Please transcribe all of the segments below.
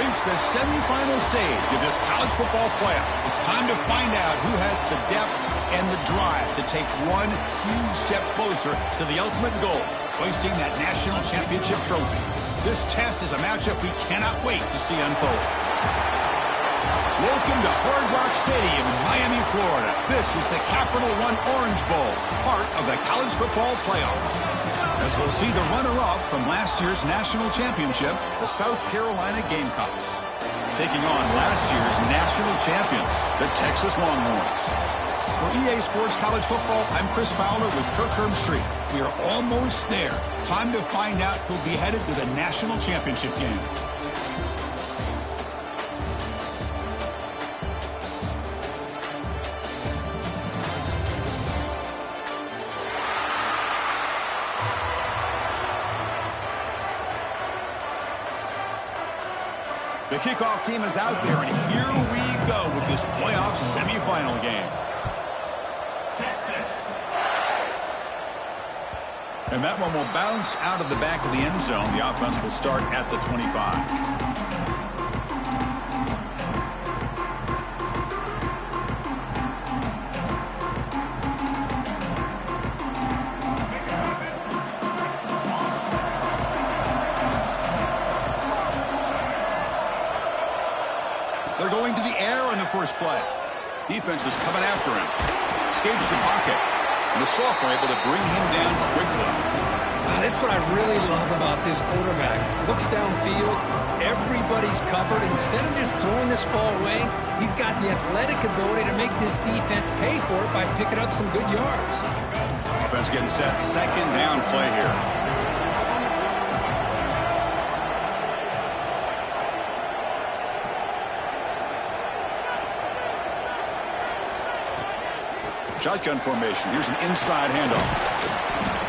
reached the semifinal stage of this college football playoff. It's time to find out who has the depth and the drive to take one huge step closer to the ultimate goal, hoisting that national championship trophy. This test is a matchup we cannot wait to see unfold. Welcome to Hard Rock Stadium in Miami, Florida. This is the Capital One Orange Bowl, part of the college football playoff. As we'll see the runner-up from last year's national championship, the South Carolina Gamecocks, taking on last year's national champions, the Texas Longhorns. For EA Sports College Football, I'm Chris Fowler with Kirk Herbstreit. We are almost there. Time to find out who'll be headed to the national championship game. The kickoff team is out there, and here we go with this playoff semifinal game. Texas. And that one will bounce out of the back of the end zone. The offense will start at the 25. They're going to the air on the first play. Defense is coming after him. Escapes the pocket. And the sophomore able to bring him down quickly. That's what I really love about this quarterback. Looks downfield. Everybody's covered. Instead of just throwing this ball away, he's got the athletic ability to make this defense pay for it by picking up some good yards. Offense getting set. Second down play here. Shotgun formation. Here's an inside handoff.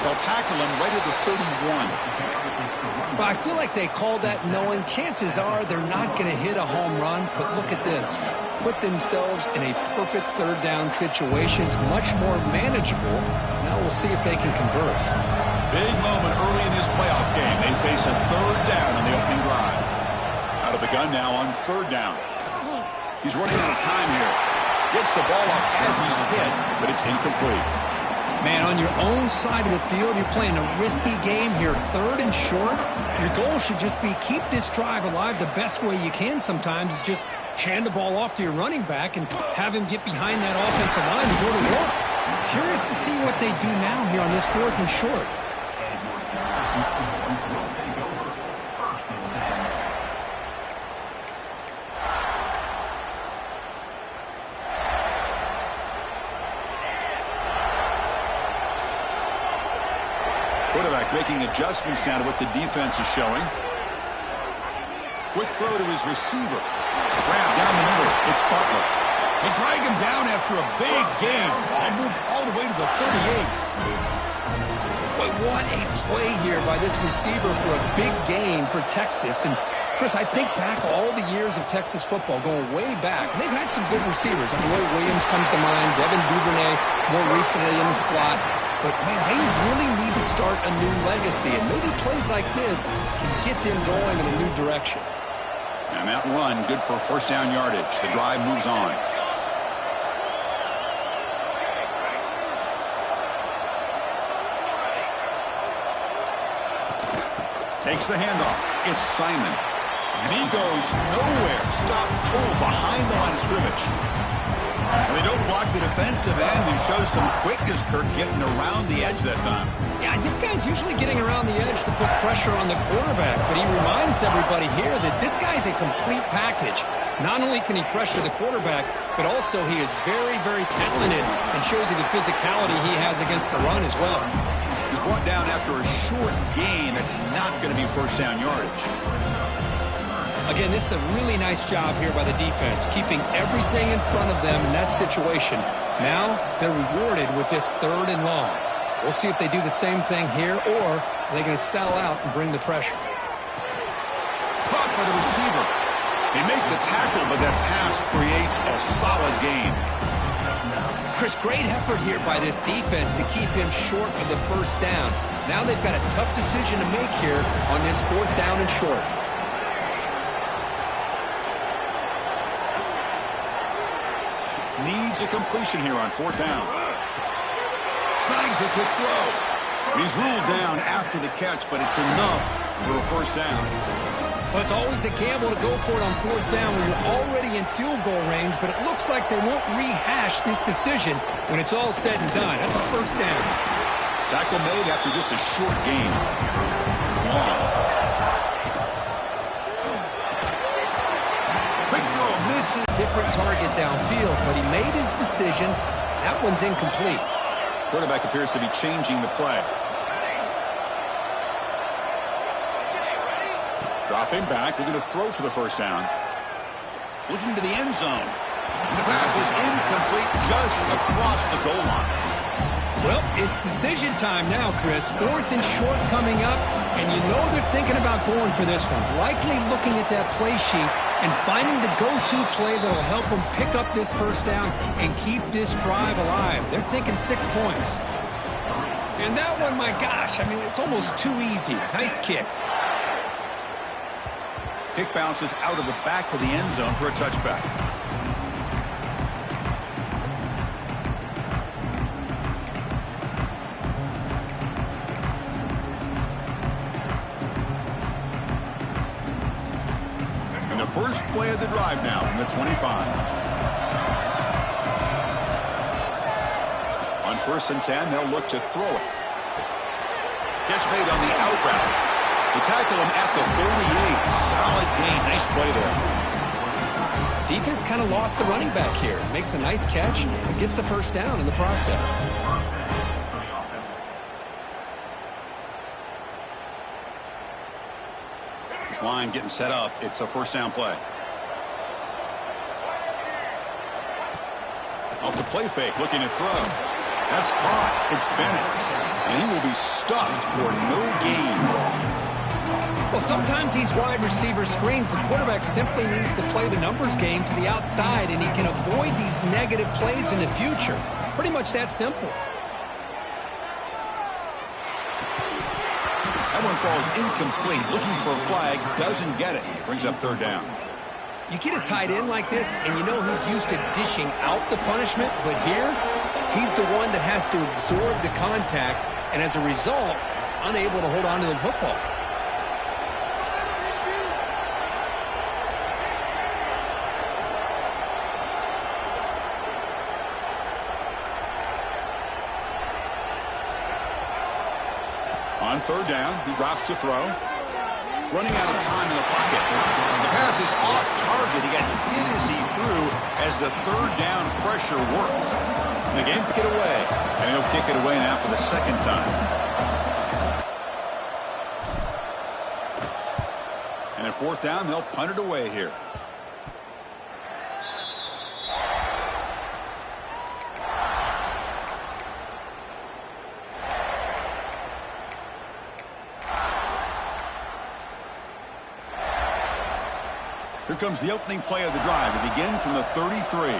They'll tackle him right at the 31. Well, I feel like they called that knowing chances are they're not going to hit a home run. But look at this. Put themselves in a perfect third down situation. It's much more manageable. Now we'll see if they can convert. Big moment early in this playoff game. They face a third down on the opening drive. Out of the gun now on third down. He's running out of time here. Gets the ball up as he's hit, but it's incomplete. Man, on your own side of the field, you're playing a risky game here. Third and short. Your goal should just be keep this drive alive the best way you can sometimes is just hand the ball off to your running back and have him get behind that offensive line and go to work. Curious to see what they do now here on this fourth and short. Quarterback making adjustments now to what the defense is showing. Quick throw to his receiver. Grab down the middle. It's Butler. They drag him down after a big gain. Ball moved all the way to the 38. Boy, what a play here by this receiver for a big gain for Texas. And Chris, I think back all the years of Texas football, going way back, and they've had some good receivers. I mean, Roy Williams comes to mind, Devin Duvernay more recently in the slot. But, man, they really need to start a new legacy, and maybe plays like this can get them going in a new direction. And that run, good for first down yardage. The drive moves on. Takes the handoff. It's Simon. And he goes nowhere. Stop cold behind the line of scrimmage. And they don't block the defensive end and show some quickness, Kirk, getting around the edge that time. Yeah, this guy's usually getting around the edge to put pressure on the quarterback, but he reminds everybody here that this guy's a complete package. Not only can he pressure the quarterback, but also he is very, very talented and shows you the physicality he has against the run as well. He's brought down after a short gain. It's not going to be first down yardage. Again, this is a really nice job here by the defense, keeping everything in front of them in that situation. Now they're rewarded with this third and long. We'll see if they do the same thing here, or are they going to sell out and bring the pressure. Caught by the receiver. They make the tackle, but that pass creates a solid gain. Chris, great effort here by this defense to keep him short of the first down. Now they've got a tough decision to make here on this fourth down and short. needs a completion here on 4th down. Snags a quick throw. He's ruled down after the catch, but it's enough for a 1st down. Well, it's always a gamble to go for it on 4th down when you're already in field goal range, but it looks like they won't rehash this decision when it's all said and done. That's a 1st down. Tackle made after just a short gain. Long. Quick throw, misses. Different target downfield, but he made his decision. That one's incomplete. Quarterback appears to be changing the play. Dropping back, looking to throw for the 1st down. Looking to the end zone. And the pass is incomplete just across the goal line. Well, it's decision time now, Chris. 4th and short coming up, and you know they're thinking about going for this one. Likely looking at that play sheet and finding the go-to play that will help them pick up this 1st down and keep this drive alive. They're thinking 6 points. And that one, my gosh, I mean, it's almost too easy. Nice kick. Kick bounces out of the back of the end zone for a touchback. And the first play of the drive now from the 25. On 1st and 10, they'll look to throw it. Catch made on the out route. They tackle him at the 38. Solid gain. Nice play there. Defense kind of lost the running back here. Makes a nice catch and gets the 1st down in the process. This line getting set up. It's a 1st down play. Off the play fake, looking to throw. That's caught. It's Bennett. And he will be stuffed for no gain. Well, sometimes these wide receiver screens, the quarterback simply needs to play the numbers game to the outside, and he can avoid these negative plays in the future. Pretty much that simple. That one falls incomplete. Looking for a flag. Doesn't get it. Brings up 3rd down. You get a tight end like this, and you know he's used to dishing out the punishment, but here, he's the one that has to absorb the contact, and as a result, he's unable to hold on to the football. On 3rd down, he drops to throw. Running out of time in the pocket. The pass is off target. He got hit as he threw as the 3rd down pressure works. And the game kick it away. And he'll kick it away now for the 2nd time. And at 4th down, they'll punt it away here. Here comes the opening play of the drive. It begins from the 33.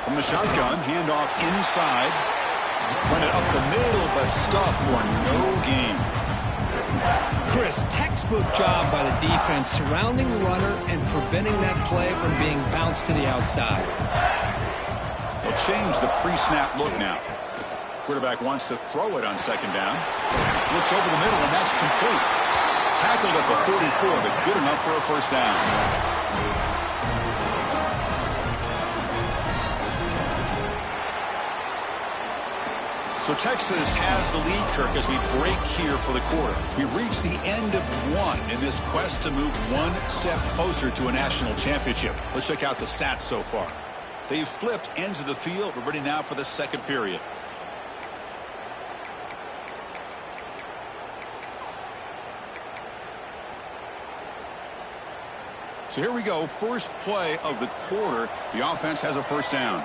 From the shotgun, handoff inside. Run it up the middle, but stuffed for no gain. Chris, textbook job by the defense surrounding the runner and preventing that play from being bounced to the outside. They'll change the pre-snap look now. Quarterback wants to throw it on 2nd down. Looks over the middle, and that's complete. Tackled at the 44, but good enough for a 1st down. So Texas has the lead, Kirk, as we break here for the quarter. We've reached the end of one in this quest to move one step closer to a national championship. Let's check out the stats so far. They've flipped ends of the field. We're ready now for the 2nd period. So here we go. First play of the quarter. The offense has a 1st down.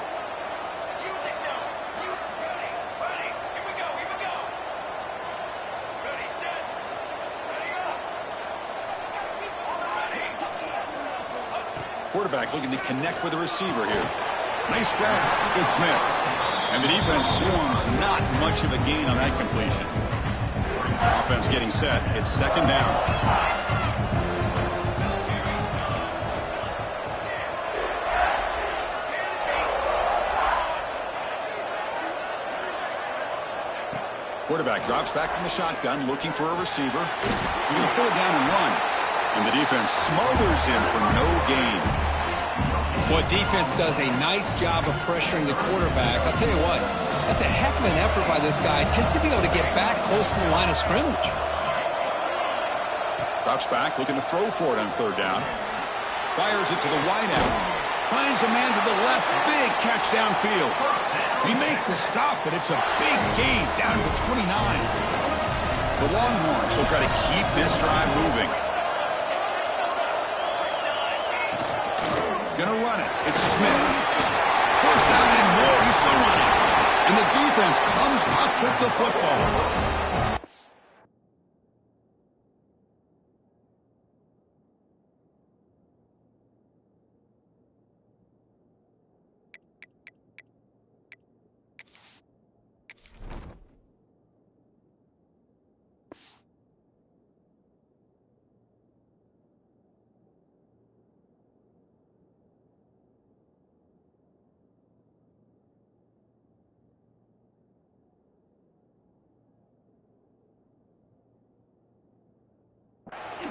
Quarterback looking to connect with the receiver here. Nice grab. Good Smith. And the defense swarms. Not much of a gain on that completion. Offense getting set. It's second down. Quarterback drops back from the shotgun, looking for a receiver. He's going to pull it down and run. And the defense smothers him for no gain. Well, defense does a nice job of pressuring the quarterback. I'll tell you what, that's a heck of an effort by this guy just to be able to get back close to the line of scrimmage. Drops back, looking to throw for it on third down. Fires it to the wideout. Finds a man to the left. Big catch downfield. We make the stop, but it's a big gain down to the 29. The Longhorns will try to keep this drive moving. Gonna run it. It's Smith. First down and more. He's still running. And the defense comes up with the football.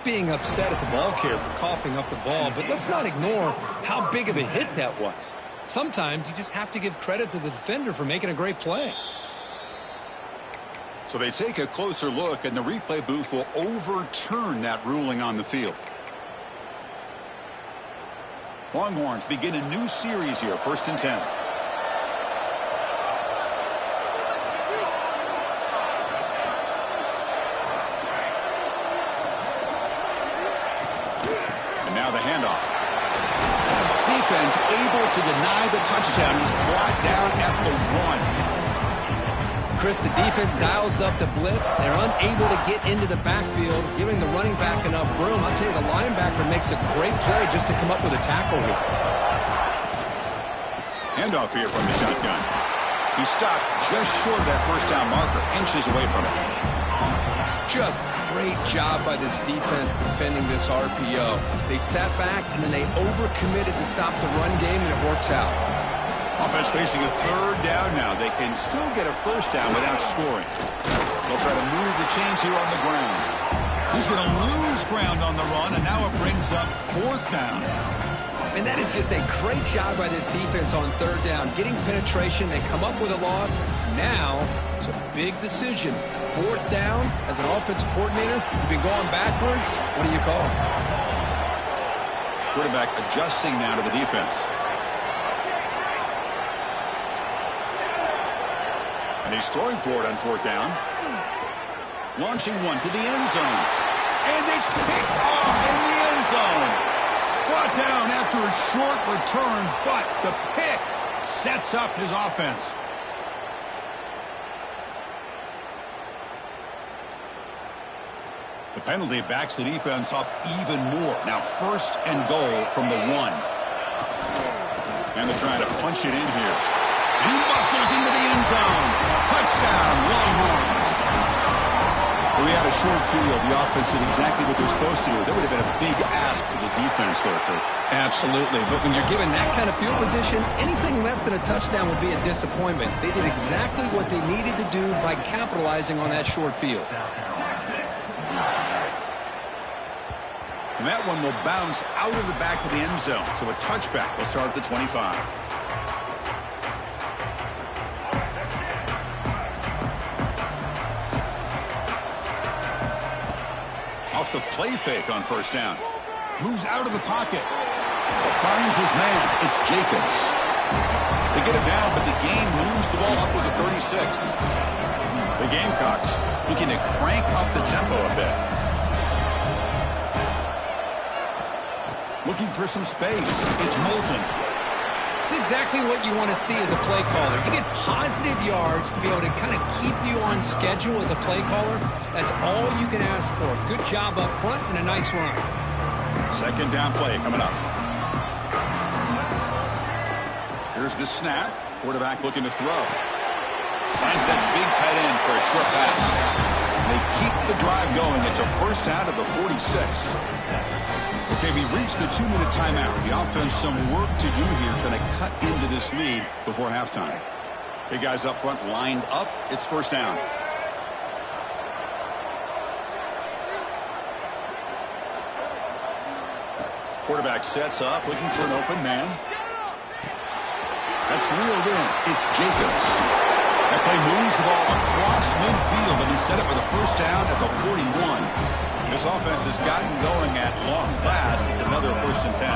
Being upset at the ball carrier for coughing up the ball, but let's not ignore how big of a hit that was. Sometimes you just have to give credit to the defender for making a great play. So they take a closer look, and the replay booth will overturn that ruling on the field. Longhorns begin a new series here, 1st and 10. Now the handoff. Defense able to deny the touchdown. He's brought down at the 1. Chris, the defense dials up the blitz. They're unable to get into the backfield, giving the running back enough room. I'll tell you, the linebacker makes a great play just to come up with a tackle here. Handoff here from the shotgun. He stopped just short of that first down marker, inches away from it. Just great job by this defense defending this RPO. They sat back, and then they overcommitted to stop the run game, and it works out. Offense facing a third down now. They can still get a first down without scoring. They'll try to move the chains here on the ground. He's going to lose ground on the run, and now it brings up 4th down. And that is just a great job by this defense on third down. Getting penetration, they come up with a loss. Now, it's a big decision. 4th down, as an offensive coordinator, you've been going backwards. What do you call? Quarterback adjusting now to the defense. And he's throwing for it on 4th down. Launching one to the end zone. And it's picked off in the end zone. Brought down after a short return, but the pick sets up his offense. The penalty backs the defense up even more. Now 1st and goal from the 1. And they're trying to punch it in here. He muscles into the end zone. Touchdown, Longhorns. We had a short field. The offense did exactly what they're supposed to do. That would have been a big ask for the defense there, Kurt. Absolutely. But when you're given that kind of field position, anything less than a touchdown would be a disappointment. They did exactly what they needed to do by capitalizing on that short field. And that one will bounce out of the back of the end zone. So a touchback will start at the 25. Off the play fake on 1st down. Moves out of the pocket. Finds his man. It's Jacobs. They get it down, but the gain moves the ball up to the 36. The Gamecocks looking to crank up the tempo a bit. Looking for some space. It's Moulton. It's exactly what you want to see as a play caller. You get positive yards to be able to kind of keep you on schedule as a play caller. That's all you can ask for. Good job up front and a nice run. 2nd down play coming up. Here's the snap. Quarterback looking to throw. Finds that big tight end for a short pass. They keep the drive going. It's a first down of the 46. Okay, we reached the 2-minute timeout. The offense some work to do here trying to cut into this lead before halftime. Big guys up front lined up. It's first down. Quarterback sets up, looking for an open man. That's reeled in. It's Jacobs. That play moves the ball across midfield, and he set it for the first down at the 41. This offense has gotten going at long last. It's another 1st and 10.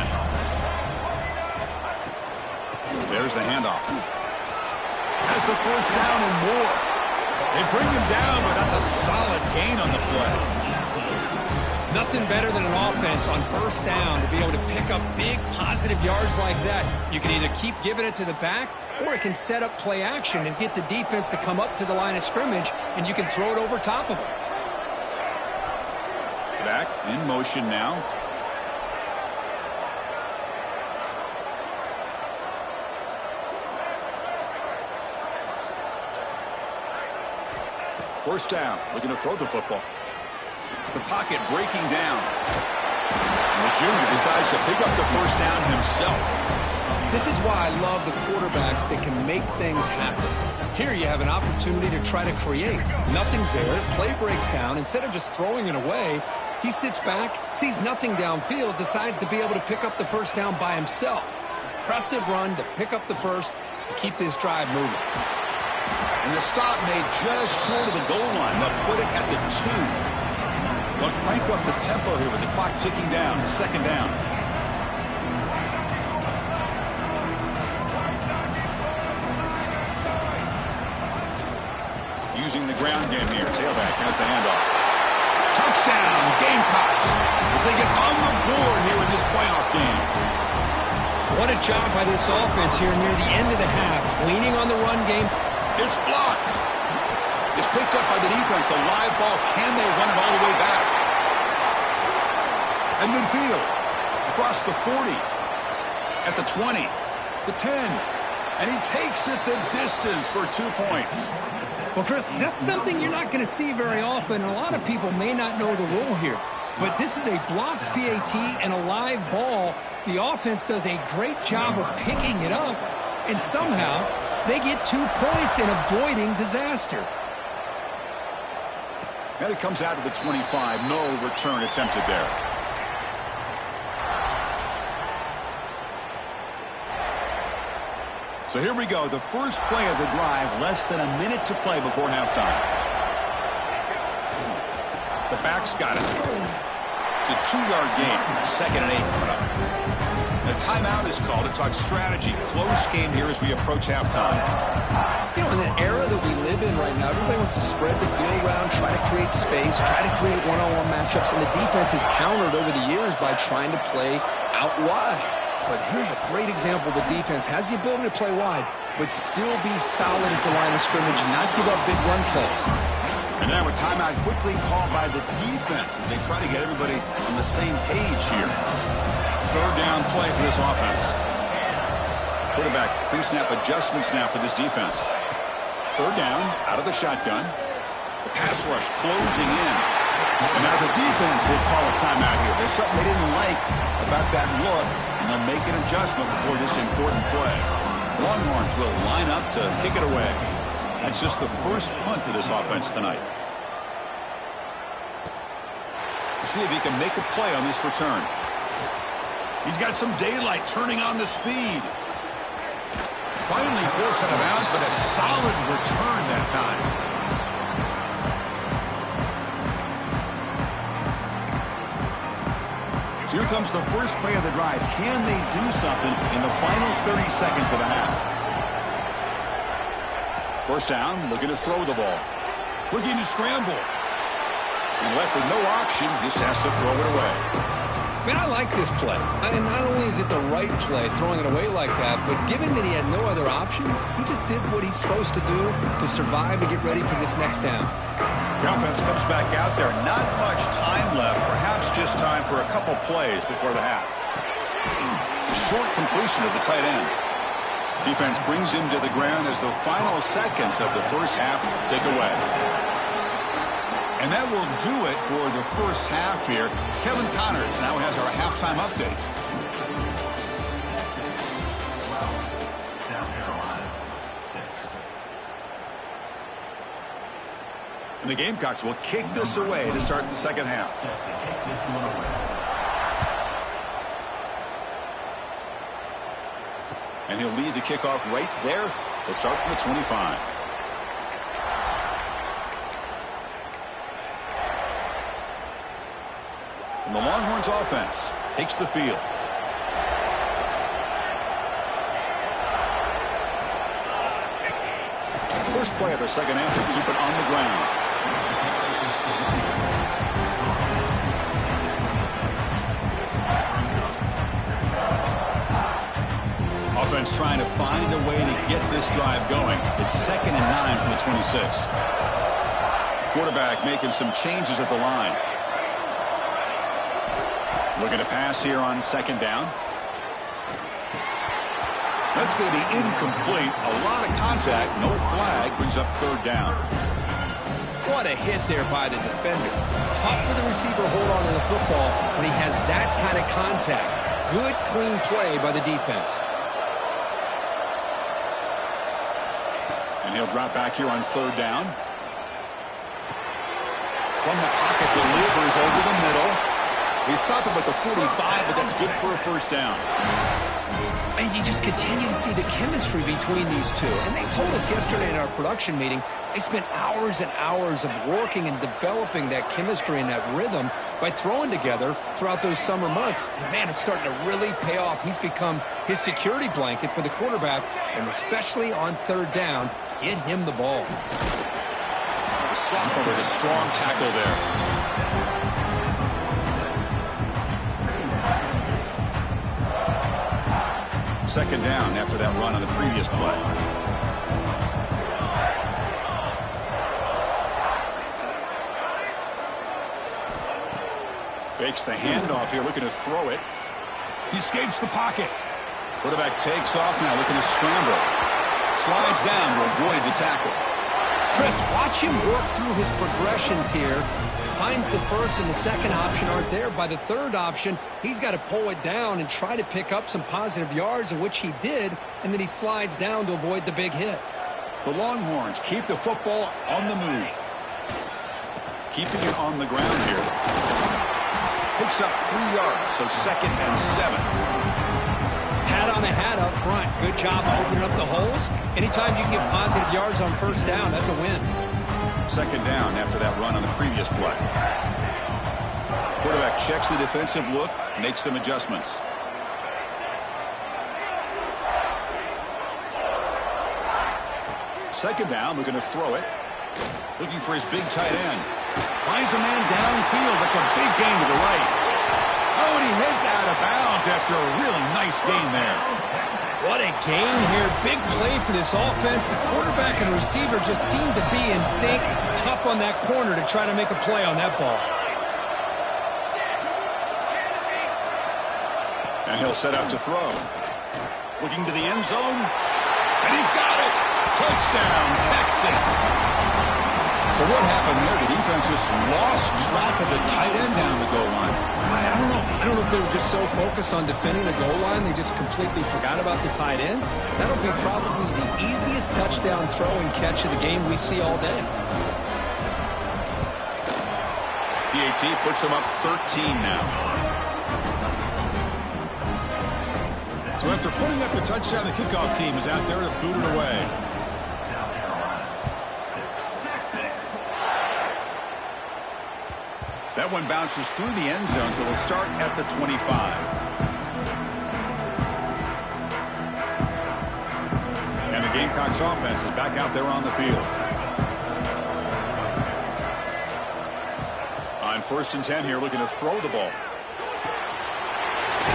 There's the handoff. Has the first down and more. They bring him down, but that's a solid gain on the play. Nothing better than an offense on first down to be able to pick up big positive yards like that. You can either keep giving it to the back, or it can set up play action and get the defense to come up to the line of scrimmage, and you can throw it over top of them. Back in motion now. First down, looking to throw the football. The pocket breaking down. And the junior decides to pick up the first down himself. This is why I love the quarterbacks that can make things happen. Here you have an opportunity to try to create. Nothing's there. Play breaks down. Instead of just throwing it away, he sits back, sees nothing downfield, decides to be able to pick up the first down by himself. Impressive run to pick up the first and keep this drive moving. And the stop made just short of the goal line. They'll put it at the 2. They'll crank up the tempo here with the clock ticking down. Second down. Using the ground game here. Tailback has the handoff. Touchdown, Gamecocks, as they get on the board here in this playoff game. What a job by this offense here near the end of the half. Leaning on the run game. It's blocked. It's picked up by the defense. A live ball. Can they run it all the way back? At midfield. Across the 40. At the 20. The 10. And he takes it the distance for 2 points. Well, Chris, that's something you're not going to see very often. A lot of people may not know the rule here. But this is a blocked PAT and a live ball. The offense does a great job of picking it up. And somehow they get 2 points in avoiding disaster. And it comes out to the 25. No return attempted there. So here we go. The first play of the drive. Less than a minute to play before halftime. The back's got it. It's a 2-yard gain. 2nd and 8 coming up. The timeout is called to talk strategy. Close game here as we approach halftime. You know, in the era that we live in right now, everybody wants to spread the field around, try to create space, try to create one-on-one matchups, and the defense has countered over the years by trying to play out wide. But here's a great example. The defense has the ability to play wide, but still be solid at the line of scrimmage and not give up big run plays. And now a timeout quickly called by the defense as they try to get everybody on the same page here. Third down play for this offense. Quarterback pre-snap adjustments now for this defense. Third down, out of the shotgun. The pass rush closing in. And now the defense will call a timeout here. There's something they didn't like about that look, and they'll make an adjustment before this important play. Longhorns will line up to kick it away. That's just the first punt for this offense tonight. We'll see if he can make a play on this return. He's got some daylight turning on the speed. Finally forced out of bounds, but a solid return that time. So here comes the first play of the drive. Can they do something in the final 30 seconds of the half? First down, looking to throw the ball. Looking to scramble. And left with no option, just has to throw it away. Man, I like this play. And not only is it the right play, throwing it away like that, but given that he had no other option, he just did what he's supposed to do to survive and get ready for this next down. The offense comes back out there. Not much time left. Perhaps just time for a couple plays before the half. It's a short completion of the tight end. Defense brings him to the ground as the final seconds of the first half tick away. And that will do it for the first half here. Kevin Connors now has our halftime update. And the Gamecocks will kick this away to start the second half. And he'll lead the kickoff right there to start from the 25. And the Longhorns offense takes the field. First play of the second half to keep it on the ground. Offense trying to find a way to get this drive going. It's 2nd and 9 from the 26. Quarterback making some changes at the line. Looking to pass here on 2nd down. That's going to be incomplete. A lot of contact. No flag. Brings up 3rd down. What a hit there by the defender. Tough for the receiver to hold on to the football when he has that kind of contact. Good, clean play by the defense. And he'll drop back here on 3rd down. From the pocket, delivers over the middle. He stopped him at the 45, but that's good for a first down. And you just continue to see the chemistry between these two. And they told us yesterday in our production meeting, they spent hours and hours of working and developing that chemistry and that rhythm by throwing together throughout those summer months. And, man, it's starting to really pay off. He's become his security blanket for the quarterback, and especially on 3rd down, get him the ball. Sophomore with a strong tackle there. Second down after that run on the previous play. Fakes the handoff here, looking to throw it. He escapes the pocket. Quarterback takes off now, looking to scramble. Slides down to avoid the tackle. Chris, watch him work through his progressions here. Finds the first and the second option aren't there. By the 3rd option, he's got to pull it down and try to pick up some positive yards, of which he did, and then he slides down to avoid the big hit. The Longhorns keep the football on the move. Keeping it on the ground here. Picks up 3 yards, so 2nd and 7. Hat on a hat up front. Good job opening up the holes. Anytime you can get positive yards on 1st down, that's a win. 2nd down after that run on the previous play. Quarterback checks the defensive look, makes some adjustments. Second down, looking to throw it. Looking for his big tight end. Finds a man downfield. That's a big gain to the right. Oh, and he heads out of bounds after a really nice gain there. What a gain here. Big play for this offense. The quarterback and receiver just seem to be in sync. Tough on that corner to try to make a play on that ball. And he'll set up to throw. Looking to the end zone. And he's got it. Touchdown, Texas. So what happened there? The defense just lost track of the tight end down the goal line. I don't know. I don't know if they were just so focused on defending the goal line they just completely forgot about the tight end. That'll be probably the easiest touchdown throw and catch of the game we see all day. PAT puts him up 13 now. So after putting up the touchdown, the kickoff team is out there to boot it away. That one bounces through the end zone, so they'll start at the 25. And the Gamecocks offense is back out there on the field. On 1st and 10 here, looking to throw the ball.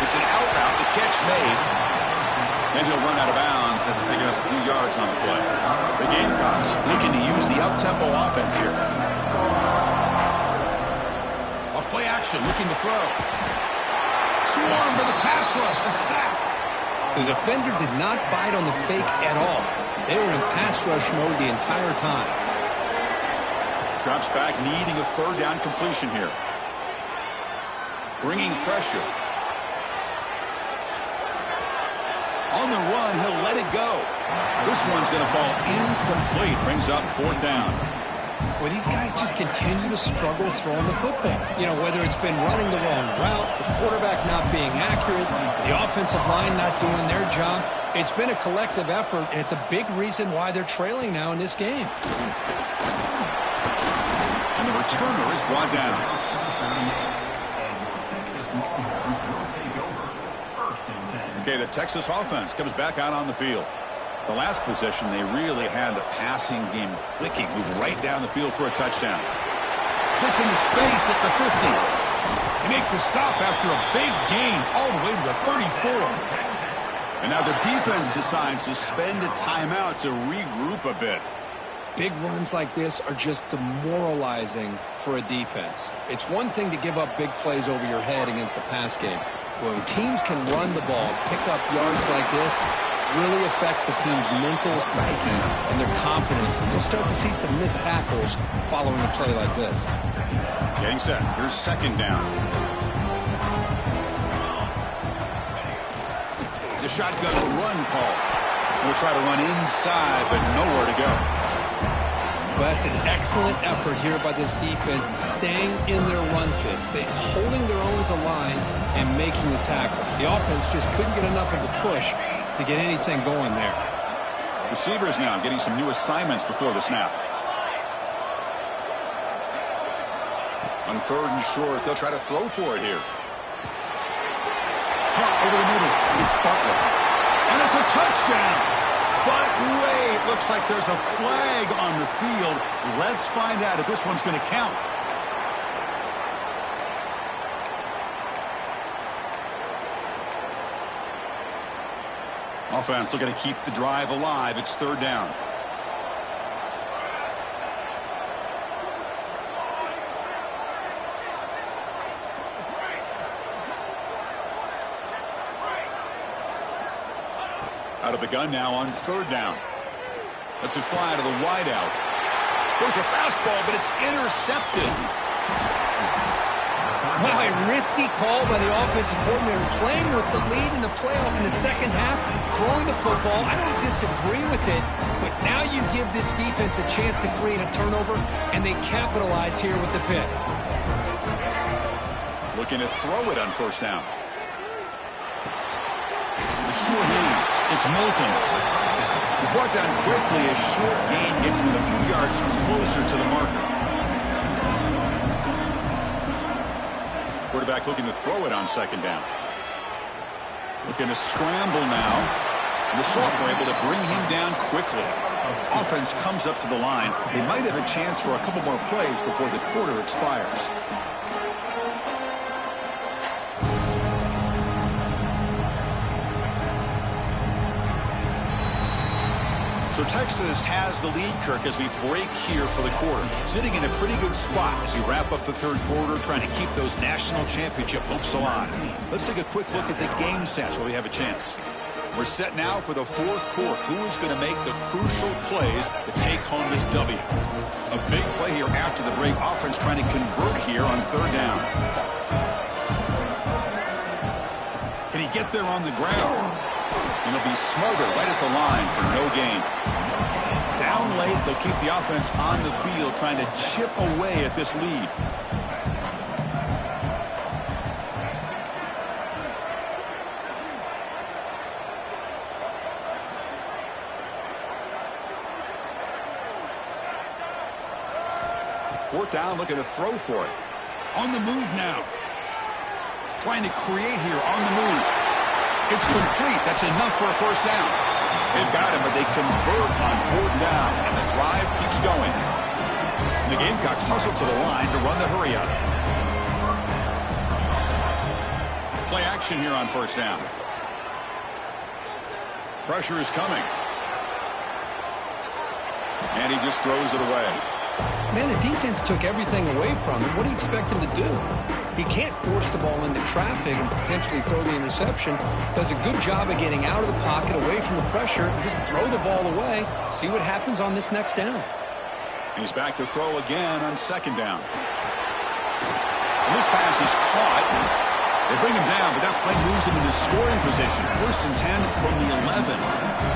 It's an out route, the catch made. Then he'll run out of bounds after picking up a few yards on the play. The Gamecocks looking to use the up-tempo offense here. Play action, looking to throw. Swarm for the pass rush, a sack. The defender did not bite on the fake at all. They were in pass rush mode the entire time. Drops back, needing a third down completion here. Bringing pressure. On the run, he'll let it go. This one's going to fall incomplete. Brings up fourth down. Well, these guys just continue to struggle throwing the football. You know, whether it's been running the wrong route, the quarterback not being accurate, the offensive line not doing their job. It's been a collective effort, and it's a big reason why they're trailing now in this game. And the returner is brought down. Okay, the Texas offense comes back out on the field. The last possession, they really had the passing game clicking, move right down the field for a touchdown. Gets into space at the 50. They make the stop after a big gain all the way to the 34. And now the defense decides to spend a timeout to regroup a bit. Big runs like this are just demoralizing for a defense. It's one thing to give up big plays over your head against the pass game. When teams can run the ball, pick up yards like this, really affects the team's mental psyche and their confidence. And you'll start to see some missed tackles following a play like this. Getting set. Here's second down. It's a shotgun run call. We'll try to run inside, but nowhere to go. Well, that's an excellent effort here by this defense, staying in their run fits. They're holding their own at the line and making the tackle. The offense just couldn't get enough of a push to get anything going there. Receivers now getting some new assignments before the snap. On third and short, they'll try to throw for it here. Hunt over the middle. It's Butler. And it's a touchdown. But wait, looks like there's a flag on the field. Let's find out if this one's going to count. Offense looking to keep the drive alive. It's third down. Out of the gun now on third down. Let's it fly to the wideout. There's a fastball, but it's intercepted. Wow, a risky call by the offensive coordinator, playing with the lead in the playoff in the second half, throwing the football. I don't disagree with it, but now you give this defense a chance to create a turnover, and they capitalize here with the pick. Looking to throw it on first down. The short hands. It's Moulton. He's brought down quickly. A short gain gets them a few yards closer to the marker. Quarterback looking to throw it on second down. Looking to scramble now. The sophomore able to bring him down quickly. Offense comes up to the line. They might have a chance for a couple more plays before the quarter expires. So Texas has the lead, Kirk, as we break here for the quarter. Sitting in a pretty good spot as we wrap up the third quarter, trying to keep those national championship hopes alive. Let's take a quick look at the game stats while we have a chance. We're set now for the fourth quarter. Who is going to make the crucial plays to take home this W? A big play here after the break. Offense trying to convert here on third down. Can he get there on the ground? And he'll be smothered right at the line for no gain. Down late, they'll keep the offense on the field, trying to chip away at this lead. Fourth down, looking to throw for it. On the move now. Trying to create here on the move. It's complete. That's enough for a first down. They've got him, but they convert on fourth down, and the drive keeps going. And the Gamecocks hustle to the line to run the hurry up. Play action here on first down. Pressure is coming. And he just throws it away. Man, the defense took everything away from him. What do you expect him to do? He can't force the ball into traffic and potentially throw the interception. Does a good job of getting out of the pocket, away from the pressure, and just throw the ball away. See what happens on this next down. He's back to throw again on second down. And this pass is caught. They bring him down, but that play moves him into scoring position. 1st and 10 from the 11.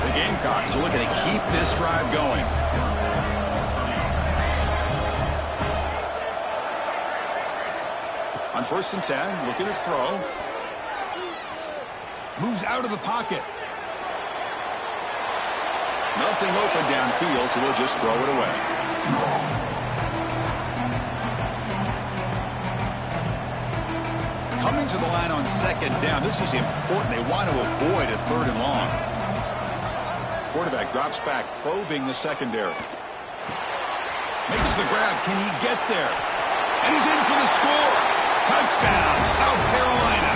The Gamecocks are looking to keep this drive going. On 1st and 10, looking to throw. Moves out of the pocket. Nothing open downfield, so we'll just throw it away. Coming to the line on second down. This is important. They want to avoid a 3rd and long. Quarterback drops back, probing the secondary. Makes the grab. Can he get there? And he's in for the score. Touchdown, South Carolina.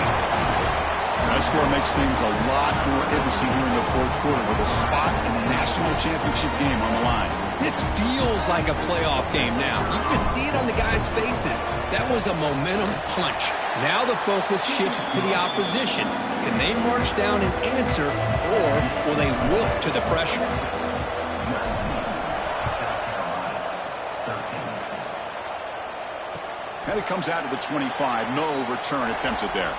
That score makes things a lot more interesting here in the 4th quarter with a spot in the national championship game on the line. This feels like a playoff game now. You can see it on the guys' faces. That was a momentum punch. Now the focus shifts to the opposition. Can they march down and answer, or will they wilt to the pressure? And it comes out to the 25. No return attempted there.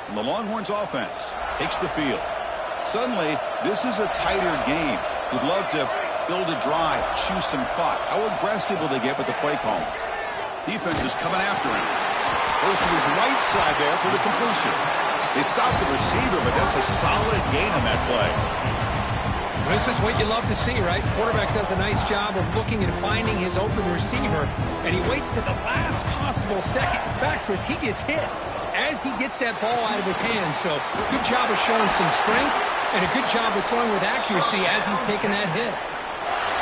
And the Longhorns offense takes the field. Suddenly, this is a tighter game. Would love to build a drive, choose some clock. How aggressive will they get with the play call? Defense is coming after him. Goes to his right side there for the completion. They stop the receiver, but that's a solid gain on that play. This is what you love to see, right? Quarterback does a nice job of looking and finding his open receiver, and he waits to the last possible second. In fact, Chris, he gets hit as he gets that ball out of his hands. So good job of showing some strength and a good job of throwing with accuracy as he's taking that hit.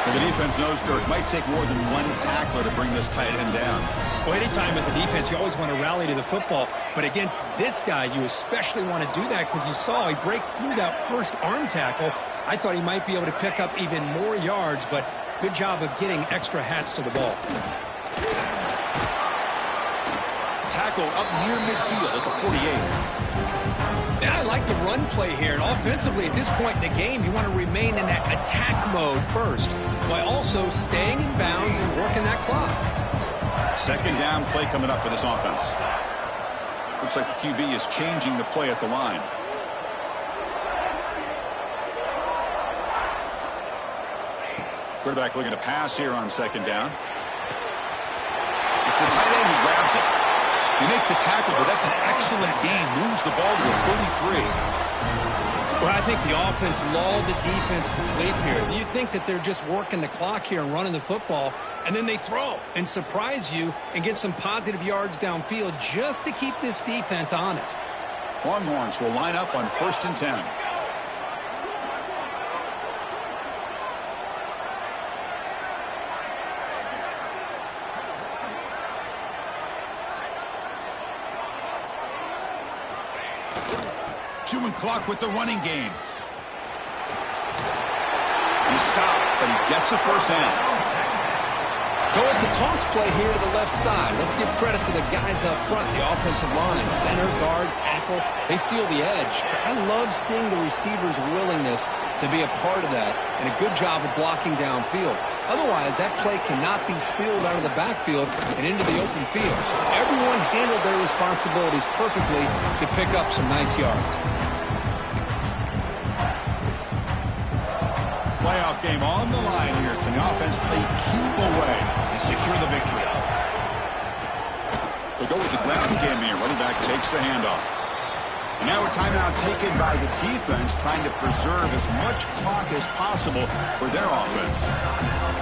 Well, the defense knows, Kirk, might take more than one tackler to bring this tight end down. Well, anytime as a defense, you always want to rally to the football. But against this guy, you especially want to do that because you saw he breaks through that first arm tackle. I thought he might be able to pick up even more yards, but good job of getting extra hats to the ball. Tackled up near midfield at the 48. Yeah, I like the run play here. And offensively, at this point in the game, you want to remain in that attack mode first, while also staying in bounds and working that clock. Second down play coming up for this offense. Looks like the QB is changing the play at the line. Quarterback looking to pass here on second down. It's the tight end who grabs it. You make the tackle, but that's an excellent gain. Moves the ball to the 33. Well, I think the offense lulled the defense to sleep here. You'd think that they're just working the clock here and running the football, and then they throw and surprise you and get some positive yards downfield just to keep this defense honest. Longhorns will line up on 1st and 10. Chewing clock with the running game. He stopped, but he gets a first down. Go with the toss play here to the left side. Let's give credit to the guys up front, the offensive line, center, guard, tackle. They seal the edge. I love seeing the receiver's willingness to be a part of that and a good job of blocking downfield. Otherwise, that play cannot be spilled out of the backfield and into the open field. So everyone handled their responsibilities perfectly to pick up some nice yards. Playoff game on the line here. Can the offense play keep away and secure the victory? To go with the ground game here, running back takes the handoff. And now a timeout taken by the defense, trying to preserve as much clock as possible for their offense.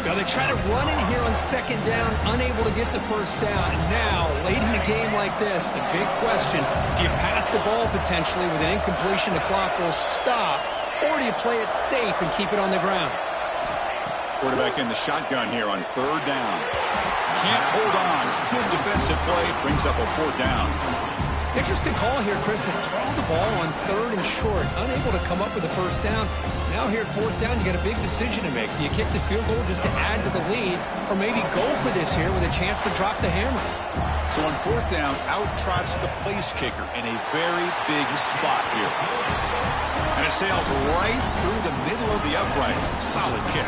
Now they try to run in here on second down, unable to get the first down. And now, late in a game like this, the big question, do you pass the ball potentially with an incompletion? The clock will stop. Or do you play it safe and keep it on the ground? Quarterback in the shotgun here on 3rd down. Can't hold on. Good defensive play. Brings up a 4th down. Interesting call here, Chris, to throw the ball on 3rd and short. Unable to come up with a first down. Now here at 4th down, you got a big decision to make. Do you kick the field goal just to add to the lead, or maybe go for this here with a chance to drop the hammer? So on 4th down, out trots the place kicker in a very big spot here. And it sails right through the middle of the uprights. Solid kick.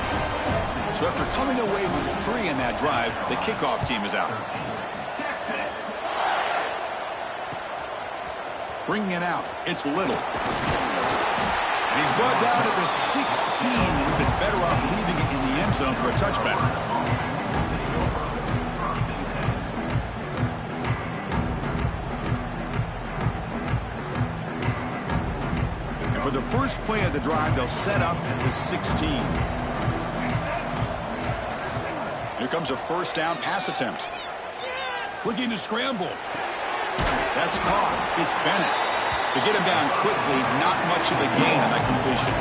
So after coming away with 3 in that drive, the kickoff team is out. Bringing it out, it's Little. And he's brought down at the 16. We've been better off leaving it in the end zone for a touchback. And for the first play of the drive, they'll set up at the 16. Here comes a first down pass attempt. Looking to scramble. That's caught. It's Bennett. To get him down quickly, not much of a gain on that completion.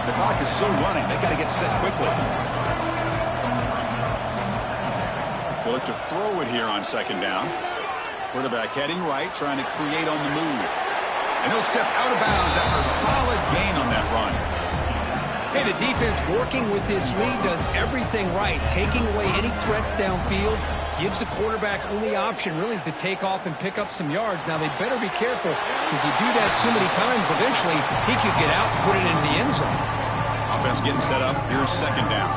The clock is still running. They've got to get set quickly. They'll look to throw it here on 2nd down. Quarterback heading right, trying to create on the move. And he'll step out of bounds after a solid gain on that run. Hey, the defense working with this lead does everything right, taking away any threats downfield, gives the quarterback only option really is to take off and pick up some yards. Now, they better be careful, because you do that too many times, eventually he could get out and put it into the end zone. Offense getting set up. Here's 2nd down.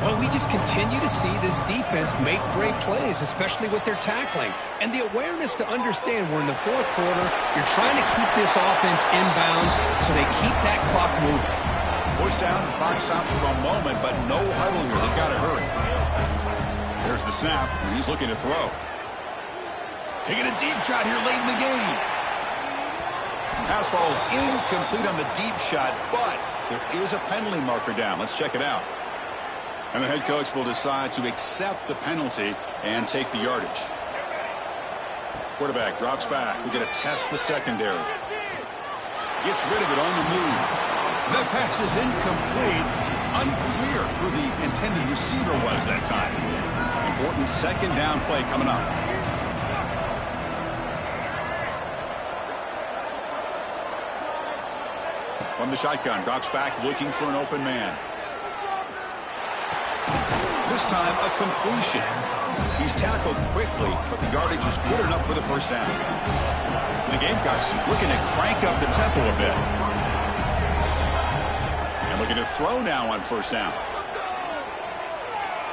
Well, we just continue to see this defense make great plays, especially with their tackling. And the awareness to understand we're in the 4th quarter, you're trying to keep this offense inbounds so they keep that clock moving. Forced down, clock stops for a moment, but no huddle here. They've got to hurry. There's the snap, and he's looking to throw. Taking a deep shot here late in the game. Pass falls incomplete on the deep shot, but there is a penalty marker down. Let's check it out. And the head coach will decide to accept the penalty and take the yardage. Quarterback drops back. We're going to test the secondary. Gets rid of it on the move. That pass is incomplete. Unclear who the intended receiver was that time. Important 2nd down play coming up. From the shotgun, drops back looking for an open man. This time a completion. He's tackled quickly, but the yardage is good enough for the first down. The Gamecocks looking to crank up the tempo a bit. Looking to throw now on 1st down.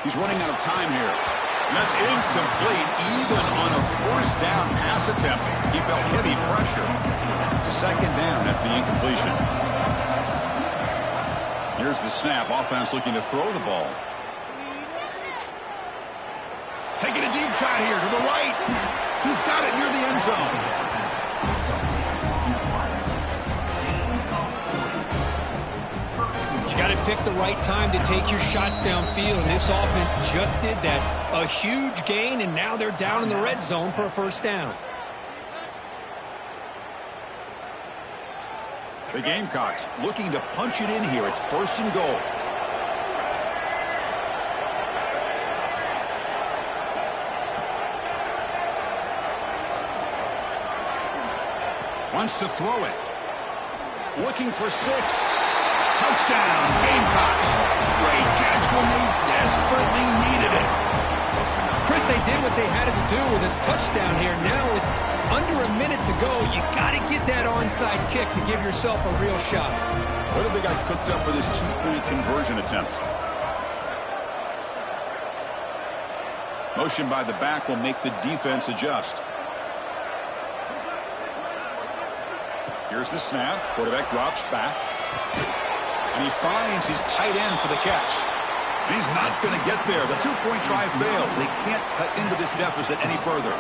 He's running out of time here. And that's incomplete. Even on a 1st down pass attempt, he felt heavy pressure. 2nd down after the incompletion. Here's the snap. Offense looking to throw the ball. Taking a deep shot here to the right. He's got it near the end zone. Got to pick the right time to take your shots downfield, and this offense just did that. A huge gain, and now they're down in the red zone for a 1st down. The Gamecocks looking to punch it in here. It's 1st and goal. Wants to throw it. Looking for 6. Touchdown, Gamecocks. Great catch when they desperately needed it. Chris, they did what they had to do with this touchdown here. Now with under a minute to go, you got to get that onside kick to give yourself a real shot. What have they got cooked up for this 2-point conversion attempt? Motion by the back will make the defense adjust. Here's the snap. Quarterback drops back. And he finds his tight end for the catch. And he's not going to get there. The 2-point try fails. They can't cut into this deficit any further.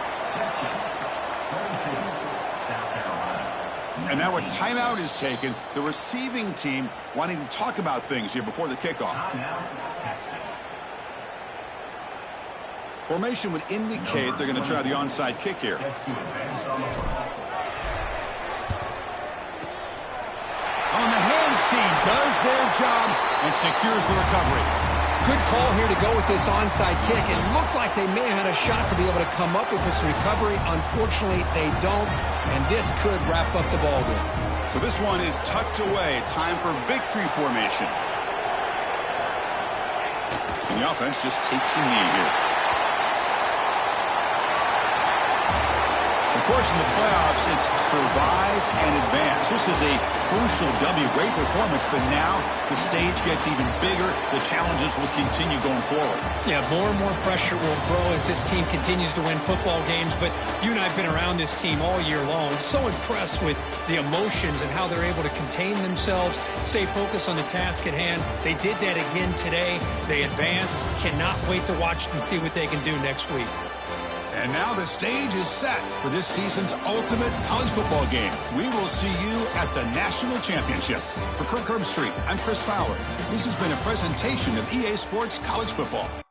And now a timeout is taken. The receiving team wanting to talk about things here before the kickoff. Formation would indicate they're going to try the onside kick here. On the hands team does their job and secures the recovery. Good call here to go with this onside kick. It looked like they may have had a shot to be able to come up with this recovery. Unfortunately, they don't, and this could wrap up the ball game. So this one is tucked away. Time for victory formation. And the offense just takes a knee here. Of course, in the playoffs, it's survive and advance. This is a crucial W. Great performance, but now the stage gets even bigger. The challenges will continue going forward. Yeah, more and more pressure will grow as this team continues to win football games, but you and I have been around this team all year long. So impressed with the emotions and how they're able to contain themselves, stay focused on the task at hand. They did that again today. They advance. Cannot wait to watch and see what they can do next week. And now the stage is set for this season's ultimate college football game. We will see you at the National Championship. For Kirk Herbstreit, I'm Chris Fowler. This has been a presentation of EA Sports College Football.